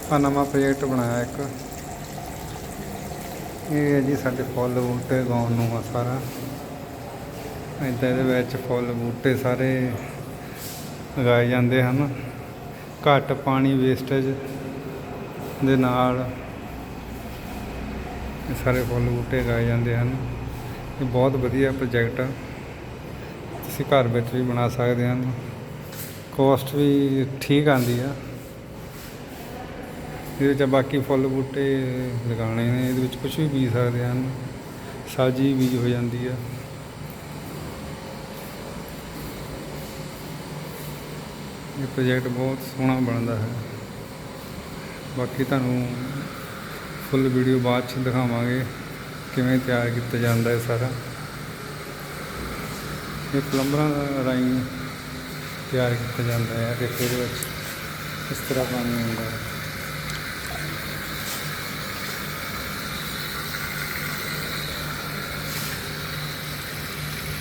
ਆ ਨਵਾਂ ਪ੍ਰੋਜੈਕਟ ਬਣਾਇਆ ਇੱਕ। ਇਹ ਹੈ ਜੀ ਸਾਡੇ ਫੁੱਲ ਬੂਟੇ ਉਗਾਉਣ ਨੂੰ ਆ ਸਾਰਾ। ਇੱਦਾਂ ਇਹਦੇ ਵਿੱਚ ਫੁੱਲ ਬੂਟੇ ਸਾਰੇ ਉਗਾਏ ਜਾਂਦੇ ਹਨ, ਘੱਟ ਪਾਣੀ ਵੇਸਟੇਜ ਦੇ ਨਾਲ ਇਹ ਸਾਰੇ ਫੁੱਲ ਬੂਟੇ ਉਗਾਏ ਜਾਂਦੇ ਹਨ। ਇਹ ਬਹੁਤ ਵਧੀਆ ਪ੍ਰੋਜੈਕਟ ਆ, ਤੁਸੀਂ ਘਰ ਵਿੱਚ ਵੀ ਬਣਾ ਸਕਦੇ ਹਨ। ਕੋਸਟ ਵੀ ਠੀਕ ਆਉਂਦੀ ਆ। ਇਹਦੇ 'ਚ ਬਾਕੀ ਫੁੱਲ ਬੂਟੇ ਲਗਾਉਣੇ ਨੇ, ਇਹਦੇ ਵਿੱਚ ਕੁਛ ਵੀ ਬੀਜ ਸਕਦੇ ਹਨ, ਸਬਜ਼ੀ ਬੀਜ ਹੋ ਜਾਂਦੀ ਆ। ਇਹ ਪ੍ਰੋਜੈਕਟ ਬਹੁਤ ਸੋਹਣਾ ਬਣਦਾ ਹੈ। ਬਾਕੀ ਤੁਹਾਨੂੰ ਫੁੱਲ ਵੀਡੀਓ ਬਾਅਦ 'ਚ ਦਿਖਾਵਾਂਗੇ ਕਿਵੇਂ ਤਿਆਰ ਕੀਤਾ ਜਾਂਦਾ ਹੈ ਸਾਰਾ। ਇਹ ਪਲੰਬਰਾਂ ਰਾਹੀਂ ਤਿਆਰ ਕੀਤਾ ਜਾਂਦਾ ਹੈ। ਦੇਖੋ ਇਹਦੇ ਵਿੱਚ ਇਸ ਤਰ੍ਹਾਂ ਪਾਣੀ ਆਉਂਦਾ ਹੈ।